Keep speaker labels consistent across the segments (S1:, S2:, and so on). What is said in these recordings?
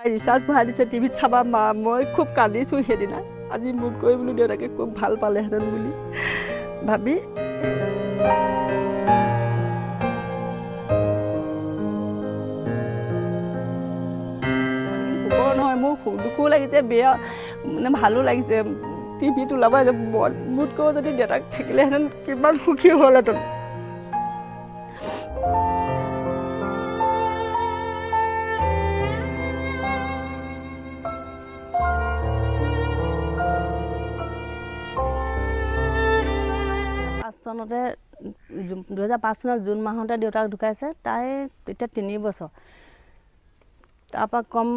S1: recharge ভৰাই দিছে টিভিত চাবা মা মই খুব কান্দিছোঁ সেইদিনা আজি মোক কৈ বোলো দেউতাকে খুব ভাল পালেহেঁতেন বুলি ভাবি সুখৰ নহয় মোৰ দুখো লাগিছে বেয়া মানে ভালো লাগিছে টিভিত ওলাব মোতকৈ যদি দেউতাক থাকিলেহেঁতেন কিমান সুখী হ'লহেঁতেন চনতে 2005 চনত জুন মাহতে দেউতাক ঢুকাইছে তাই তেতিয়া 3 বছৰ তাৰপৰা কম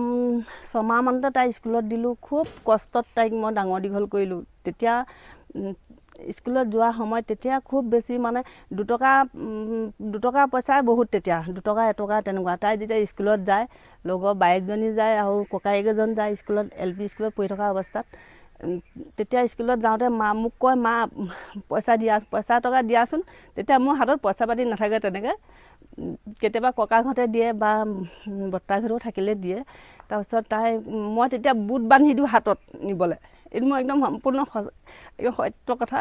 S1: 6 মাহমানতে তাই স্কুলত দিলোঁ খুব কষ্টত তাইক মই ডাঙৰ দীঘল কৰিলোঁ তেতিয়া স্কুলত যোৱা সময়ত তেতিয়া খুব বেছি মানে 2 টকা পইচাই বহুত তেতিয়া 2 টকা 1 টকা তেনেকুৱা তাই যেতিয়া স্কুলত যায় লগৰ বাইকজনী যায় আৰু ককাইকেইজন যায় স্কুলত LP স্কুলত পঢ়ি থকা অৱস্থাত তেতিয়া স্কুলত যাওঁতে মা মোক কয় মা পইচা টকা দিয়াচোন তেতিয়া মোৰ হাতত পইচা পাতি নাথাকে তেনেকৈ কেতিয়াবা ককাহঁতে দিয়ে বা বৰ্তাহঁতেও থাকিলে দিয়ে তাৰপিছত তাই মই তেতিয়া বুট বান্ধি দিওঁ হাতত নিবলৈ এইটো মই একদম সম্পূৰ্ণ সত্য কথা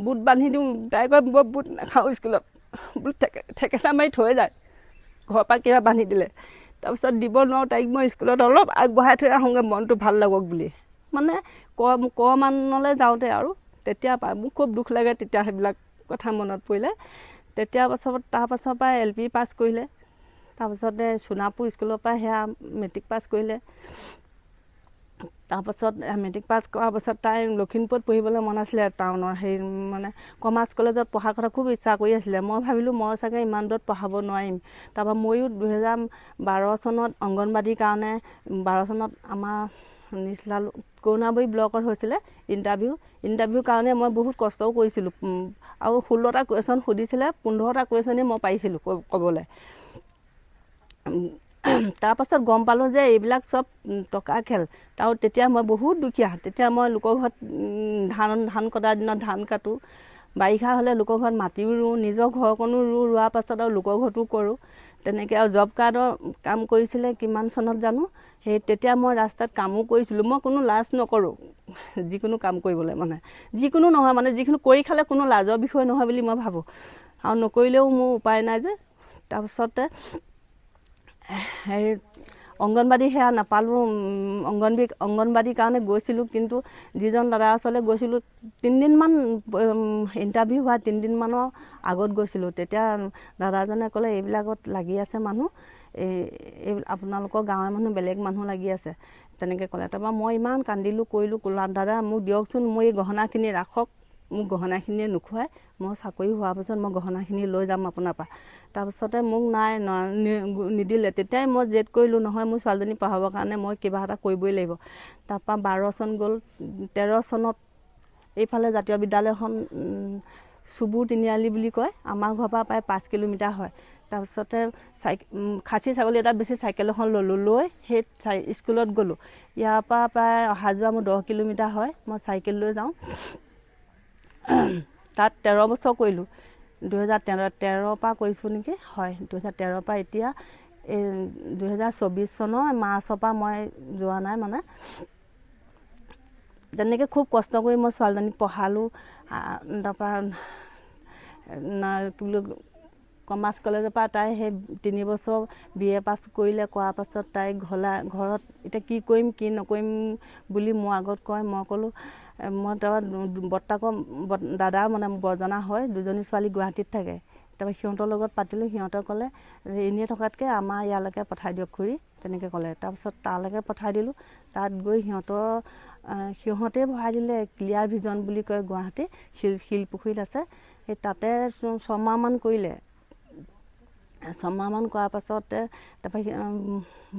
S1: বুট বান্ধি দিওঁ তাই কয় মই বুট নাখাওঁ স্কুলত বুট ঠেকেচা মাৰি থৈ যায় ঘৰৰ পৰা কিবা বান্ধি দিলে তাৰপিছত দিব নোৱাৰোঁ তাইক মই স্কুলত অলপ আগবঢ়াই থৈ আহোঁগৈ মনটো ভাল লাগক বুলি মানে মানলৈ যাওঁতে আৰু তেতিয়া মোৰ খুব দুখ লাগে তেতিয়া সেইবিলাক কথা মনত পৰিলে তেতিয়া তাৰ পাছৰ পৰা LP পাছ কৰিলে তাৰপিছতে সোণাপুৰ স্কুলৰ পৰা সেয়া মেট্ৰিক পাছ কৰিলে তাৰপাছত মেট্ৰিক পাছ কৰাৰ পাছত তাই লখিমপুৰত পঢ়িবলৈ মন আছিলে টাউনৰ সেই মানে কমাৰ্চ কলেজত পঢ়াৰ কথা খুব ইচ্ছা কৰি আছিলে মই ভাবিলোঁ মই চাগে ইমান দূৰত পঢ়াব নোৱাৰিম তাৰপৰা ময়ো 2012 চনত অংগনবাদীৰ কাৰণে 12 চনত আমাৰ নিচলাল কৰুণাবৰী ব্লকত হৈছিলে ইণ্টাৰভিউ কাৰণে মই বহুত কষ্টও কৰিছিলোঁ আৰু 16টা কুৱেশ্যন সুধিছিলে 15টা কুৱেশ্যনেই মই পাৰিছিলোঁ ক'বলৈ তাৰপাছত গম পালোঁ যে এইবিলাক চব টকা খেল আৰু তেতিয়া মই বহুত দুখীয়া তেতিয়া মই লোকৰ ঘৰত ধান কটাৰ দিনত ধান কাটোঁ বাৰিষা হ'লে লোকৰ ঘৰত মাটিও ৰুওঁ নিজৰ ঘৰখনো ৰোৱাৰ পাছত আৰু লোকৰ ঘৰতো কৰোঁ তেনেকৈ আৰু জব কাৰ্ডৰ কাম কৰিছিলে কিমান চনত জানো সেই তেতিয়া মই ৰাস্তাত কামো কৰিছিলোঁ মই কোনো লাজ নকৰোঁ যিকোনো কাম কৰিবলৈ মানে যিকোনো নহয় মানে যিকোনো কৰি খালে কোনো লাজৰ বিষয় নহয় বুলি মই ভাবোঁ আৰু নকৰিলেও মোৰ উপায় নাই যে তাৰপিছতে হেৰি অংগনবাদী সেয়া নাপালোঁ অংগনবাদীৰ কাৰণে গৈছিলোঁ কিন্তু যিজন দাদাৰ ওচৰলৈ গৈছিলোঁ 3 দিনমান ইণ্টাৰভিউ হোৱা 3 দিনমানৰ আগত গৈছিলোঁ তেতিয়া দাদাজনে ক'লে এইবিলাকত লাগি আছে মানুহ এই আপোনালোকৰ গাঁৱৰ মানুহ বেলেগ মানুহ লাগি আছে তেনেকৈ ক'লে তাৰপৰা মই ইমান কান্দিলোঁ কৰিলোঁ দাদা মোক দিয়কচোন মই এই গহনাখিনি ৰাখক মোক গহনাখিনিয়ে নোখোৱাই মই চাকৰি হোৱাৰ পাছত মই গহনাখিনি লৈ যাম আপোনাৰ পৰা তাৰপিছতে মোক নিদিলে তেতিয়াই মই জেদ কৰিলোঁ নহয় মোৰ ছোৱালীজনী পঢ়াবৰ কাৰণে মই কিবা এটা কৰিবই লাগিব তাৰপৰা 12 চন গ'ল 13 চনত এইফালে জাতীয় বিদ্যালয়খন চুবুৰ তিনিআলি বুলি কয় আমাৰ ঘৰৰ পৰা প্ৰায় 5 কিলোমিটাৰ হয় তাৰপিছতে খাচী ছাগলী এটা বেছি চাইকেল এখন ল'লোঁ লৈ সেই স্কুলত গ'লোঁ ইয়াৰ পৰা প্ৰায় অহা যোৱা মোৰ 10 কিলোমিটাৰ হয় মই চাইকেল লৈ যাওঁ তাত 13 বছৰ কৰিলোঁ 2013 পৰা কৰিছোঁ নেকি হয় 2013 পৰা এতিয়া এই 2024 চনৰ মাৰ্চৰ পৰা মই যোৱা নাই মানে তেনেকৈ খুব কষ্ট কৰি মই ছোৱালীজনীক পঢ়ালোঁ তাৰপৰা কমাৰ্চ কলেজৰ পৰা তাই সেই 3 বছৰ BA পাছ কৰিলে কৰাৰ পাছত তাই ঘৰত এতিয়া কি কৰিম কি নকৰিম বুলি মোৰ আগত কয় মই ক'লোঁ মই তাৰপৰা দাদা মানে বৰজনা হয় 2জনী ছোৱালী গুৱাহাটীত থাকে তাৰপৰা সিহঁতৰ লগত পাতিলোঁ সিহঁতে ক'লে এনেই থকাতকৈ আমাৰ ইয়ালৈকে পঠাই দিয়ক খুৰী তেনেকৈ ক'লে তাৰপিছত তালৈকে পঠাই দিলোঁ তাত গৈ সিহঁতে ভৰাই দিলে ক্লিয়াৰ ভিজন বুলি কয় গুৱাহাটী শিলপুখুৰীত আছে সেই তাতে 6 মাহমান কৰিলে 6 মাহমান কৰাৰ পাছতে তাৰপৰা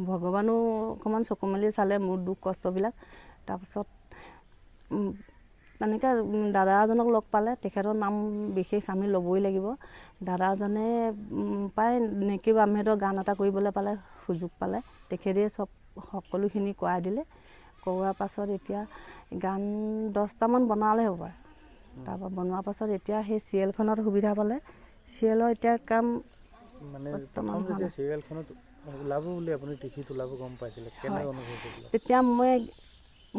S1: ভগৱানো অকণমান চকু মেলি চালে মোৰ দুখ কষ্টবিলাক তাৰপিছত তেনেকৈ দাদা এজনক লগ পালে তেখেতৰ নাম বিশেষ আমি ল'বই লাগিব দাদাজনে প্ৰায় নেকিব আহমেদৰ গান এটা কৰিবলৈ পালে সুযোগ পালে তেখেতেই সকলোখিনি কৰাই দিলে কৰোৱাৰ পাছত এতিয়া গান 10টামান বনালে হ'ব তাৰপৰা বনোৱাৰ পাছত এতিয়া সেই চিৰিয়েলখনত সুবিধা পালে চিৰিয়েলৰ এতিয়া কাম
S2: মানে প্ৰথম যেতিয়া চিৰিয়েলখনত ওলাব বুলি আপুনি টিভিত ওলাব গম পাইছিলে কেনে অনুভৱ হৈছিল
S1: তেতিয়া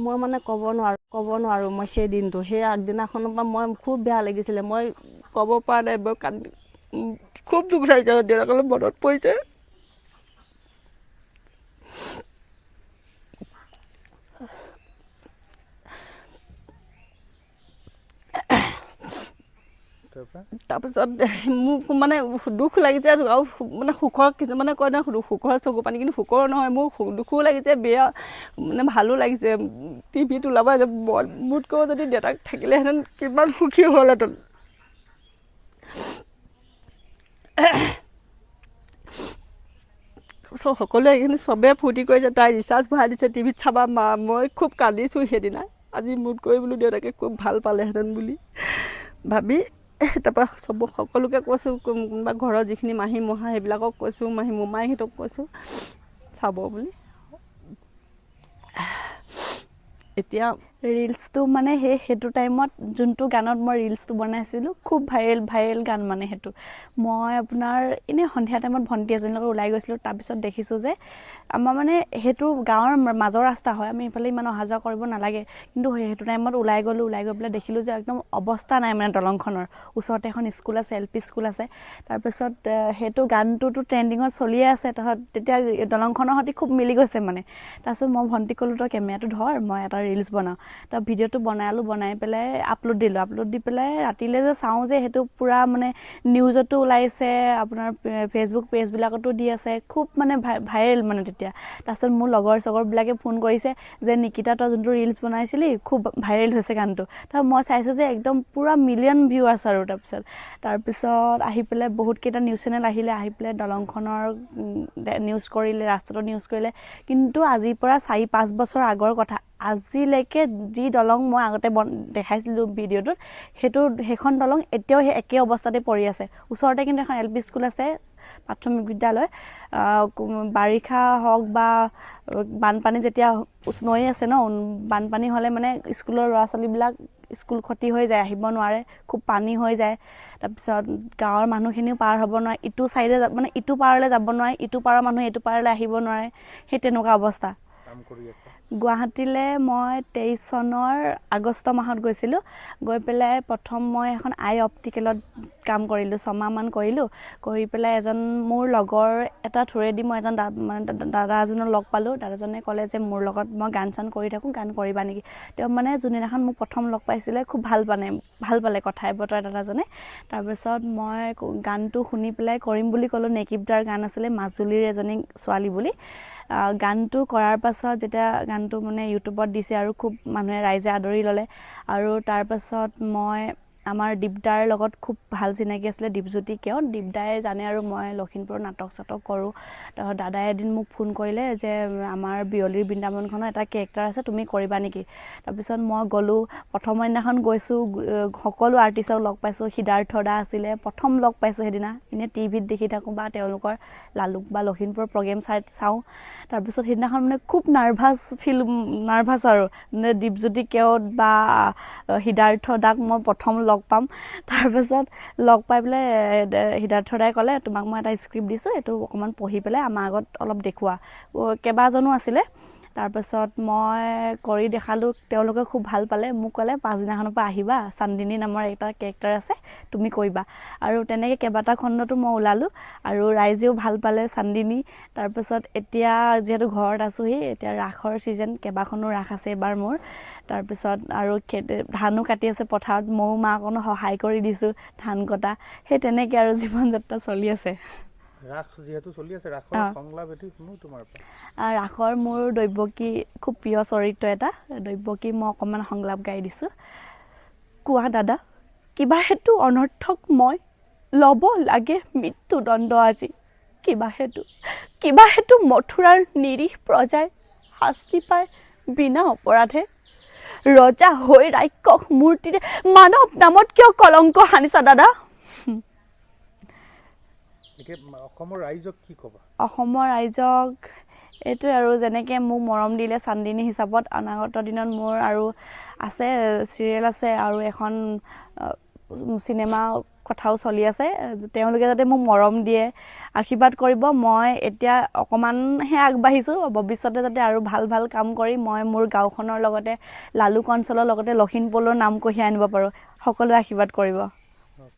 S1: মই মানে ক'ব নোৱাৰো মই সেই দিনটো সেই আগদিনাখনৰ পৰা মই খুব বেয়া লাগিছিলে মই ক'ব পৰা নাই মই কান্দি খুব দুখ লাগিছে দেউতাকলৈ মনত পৰিছে তাৰপিছত মোক মানে দুখ লাগিছে আৰু মানে সুখৰ কিছুমানে কয় নহয় সুখৰ চকু পানী কিন্তু সুখৰ নহয় মোৰ দুখো লাগিছে বেয়া মানে ভালো লাগিছে টিভিত ওলাব মোতকৈ যদি দেউতাক থাকিলেহেঁতেন কিমান সুখী হ'লহেঁতেন সকলোৱে এইখিনি চবেই ফূৰ্তি কৰিছে তাই ৰিচাৰ্জ ভৰাই দিছে টিভিত চাবা মা মই খুব কান্দিছোঁ সেইদিনা আজি মোতকৈ বোলো দেউতাকে খুব ভাল পালেহেঁতেন বুলি ভাবি তাৰপৰা সকলোকে কৈছোঁ কোনোবা ঘৰৰ যিখিনি মাহী মহা সেইবিলাকক কৈছোঁ মাহী মোমাইহঁতক কৈছোঁ চাব বুলি এতিয়া
S3: ৰিলছটো মানে সেইটো টাইমত যোনটো গানত মই ৰিলছটো বনাইছিলোঁ খুব ভাইৰেল গান মানে সেইটো মই আপোনাৰ এনেই সন্ধিয়া টাইমত ভণ্টি এজনীৰ লগত ওলাই গৈছিলোঁ তাৰপিছত দেখিছোঁ যে আমাৰ মানে সেইটো গাঁৱৰ মাজৰ ৰাস্তা হয় আমি এইফালে ইমান অহা যোৱা কৰিব নালাগে কিন্তু সেইটো টাইমত ওলাই গৈ পেলাই দেখিলোঁ যে একদম অৱস্থা নাই মানে দলংখনৰ ওচৰতে এখন স্কুল আছে LP স্কুল আছে তাৰপিছত সেইটো গানটোতো ট্ৰেণ্ডিঙত চলিয়ে আছে তেতিয়া দলংখনৰ সৈতে খুব মিলি গৈছে মানে তাৰপিছত মই ভণ্টি ক'লোঁ তই কেমেৰাটো ধৰ মই এটা ৰিলছ বনাওঁ তাৰ ভিডিঅ'টো বনাই পেলাই আপলোড দি পেলাই ৰাতিলৈ যে চাওঁ যে সেইটো পূৰা মানে নিউজতো ওলাইছে আপোনাৰ ফেচবুক পেজবিলাকতো দি আছে খুব মানে ভাইৰেল মানে তেতিয়া তাৰপিছত মোৰ লগৰবিলাকে ফোন কৰিছে যে নিকিতা তই যোনটো ৰিলছ বনাইছিলি খুব ভাইৰেল হৈছে গানটো তাৰ মই চাইছোঁ যে একদম পূৰা মিলিয়ন ভিউৱাৰ্ছ আৰু তাৰপিছত আহি পেলাই বহুতকেইটা নিউজ চেনেল আহি পেলাই দলংখনৰ নিউজ কৰিলে ৰাস্তাটো নিউজ কৰিলে কিন্তু আজিৰ পৰা 4-5 বছৰ আগৰ কথা আজিলৈকে যি দলং মই আগতে দেখাইছিলোঁ ভিডিঅ'টোত সেইখন দলং এতিয়াও সেই একে অৱস্থাতে পৰি আছে ওচৰতে কিন্তু এখন LP স্কুল আছে প্ৰাথমিক বিদ্যালয় বাৰিষা হওক বা বানপানী যেতিয়া নৈ আছে ন বানপানী হ'লে মানে স্কুলৰ ল'ৰা ছোৱালীবিলাক স্কুল ক্ষতি হৈ যায় আহিব নোৱাৰে খুব পানী হৈ যায় তাৰপিছত গাঁৱৰ মানুহখিনিও পাৰ হ'ব নোৱাৰে ইটো চাইডে মানে ইটো পাৰলৈ যাব নোৱাৰে ইটো পাৰৰ মানুহ এইটো পাৰলৈ আহিব নোৱাৰে সেই তেনেকুৱা অৱস্থা
S2: কাম কৰি আছে
S3: গুৱাহাটীলৈ মই 23 চনৰ আগষ্ট মাহত গৈছিলোঁ গৈ পেলাই প্ৰথম মই এখন অপটিকেলত কাম কৰিলোঁ 6 মাহমান কৰি পেলাই এজন মোৰ লগৰ এটা থ্ৰুৱেদি মই এজন দাদা এজনক লগ পালোঁ দাদাজনে ক'লে যে মোৰ লগত মই গান চান কৰি থাকোঁ গান কৰিবা নেকি তেওঁ মানে যোনদিনাখন মোক প্ৰথম লগ পাইছিলে খুব ভাল পালে কথাই বতৰা দাদাজনে তাৰপিছত মই গানটো শুনি পেলাই কৰিম বুলি ক'লোঁ নেকিবদাৰ গান আছিলে মাজুলীৰ এজনী ছোৱালী বুলি গানটো কৰাৰ পাছত যেতিয়া গানটো মানে ইউটিউবত দিছে আৰু খুব মানুহে ৰাইজে আদৰি ল'লে আৰু তাৰপাছত মই আমাৰ দীপদাৰ লগত খুব ভাল চিনাকি আছিলে দীপজ্যোতি দীপদাই জানে আৰু মই লখিমপুৰৰ নাটক কৰোঁ দাদাই এদিন মোক ফোন কৰিলে যে আমাৰ বিয়লিৰ বৃন্দাবনখনৰ এটা কেৰেক্টাৰ আছে তুমি কৰিবা নেকি তাৰপিছত মই গ'লোঁ প্ৰথম দিনাখন গৈছোঁ সকলো আৰ্টিষ্টক লগ পাইছোঁ সিদ্ধাৰ্থ দা আছিলে প্ৰথম লগ পাইছোঁ সেইদিনা এনেই টিভিত দেখি থাকোঁ বা তেওঁলোকৰ লালুক বা লখিমপুৰৰ প্ৰগ্ৰেম চাওঁ তাৰপিছত সেইদিনাখন মানে খুব নাৰ্ভাছ আৰু দীপজ্যোতি বা সিদ্ধাৰ্থ দাক মই প্ৰথম লগ পাম তাৰপিছত লগ পাই পেলাই সিদ্ধাৰ্থ দাই ক'লে তোমাক মই এটা স্ক্ৰিপ্ট দিছোঁ এইটো অকণমান পঢ়ি পেলাই আমাৰ আগত অলপ দেখুওৱা কেইবাজনো আছিলে তাৰপিছত মই কৰি দেখালোঁ তেওঁলোকে খুব ভাল পালে মোক ক'লে পাছদিনাখনৰ পৰা আহিবা চান্দিনী নামৰ এটা কেৰেক্টাৰ আছে তুমি কৰিবা আৰু তেনেকৈ কেইবাটা খণ্ডতো মই ওলালোঁ আৰু ৰাইজেও ভাল পালে চান্দিনী তাৰপিছত এতিয়া যিহেতু ঘৰত আছোঁহি এতিয়া ৰাসৰ ছিজন কেইবাখনো ৰাস আছে এবাৰ মোৰ তাৰপিছত আৰু ধানো কাটি আছে পথাৰত ময়ো মাকনো সহায় কৰি দিছোঁ ধান কটা সেই তেনেকৈ আৰু জীৱন যাত্ৰা চলি আছে
S2: ৰাস যিহেতু চলি আছে ৰাসৰ সংলাপ এটি শুনো তোমাৰ পৰা
S3: ৰাসৰ মোৰ দৈৱকী খুব প্ৰিয় চৰিত্ৰ এটা দৈৱকী মই অকণমান সংলাপ গাই দিছোঁ কোৱা দাদা কিবা হেতু অনৰ্থক মই ল'ব লাগে মৃত্যুদণ্ড আজি কিবা হেতু মথুৰাৰ নিৰীহ প্ৰজাই শাস্তি পায় বিনা অপৰাধে ৰজা হৈ ৰাক্ষস মূৰ্তিৰে মানৱ নামত কিয় কলংক সানিছা দাদা
S2: অসমৰ ৰাইজক কি ক'বা
S3: অসমৰ ৰাইজক এইটোৱে আৰু যেনেকৈ মোক মৰম দিলে চান্দিনী হিচাপত অনাগত দিনত মোৰ আৰু আছে চিৰিয়েল আছে আৰু এখন চিনেমা কথাও চলি আছে তেওঁলোকে যাতে মোক মৰম দিয়ে আশীৰ্বাদ কৰিব মই এতিয়া অকমানহে আগবাঢ়িছোঁ ভৱিষ্যতে যাতে আৰু ভাল ভাল কাম কৰি মই মোৰ গাঁওখনৰ লগতে লালুক অঞ্চলৰ লগতে লখিমপুৰৰ নাম কঢ়িয়াই আনিব পাৰোঁ সকলোৱে আশীৰ্বাদ কৰিব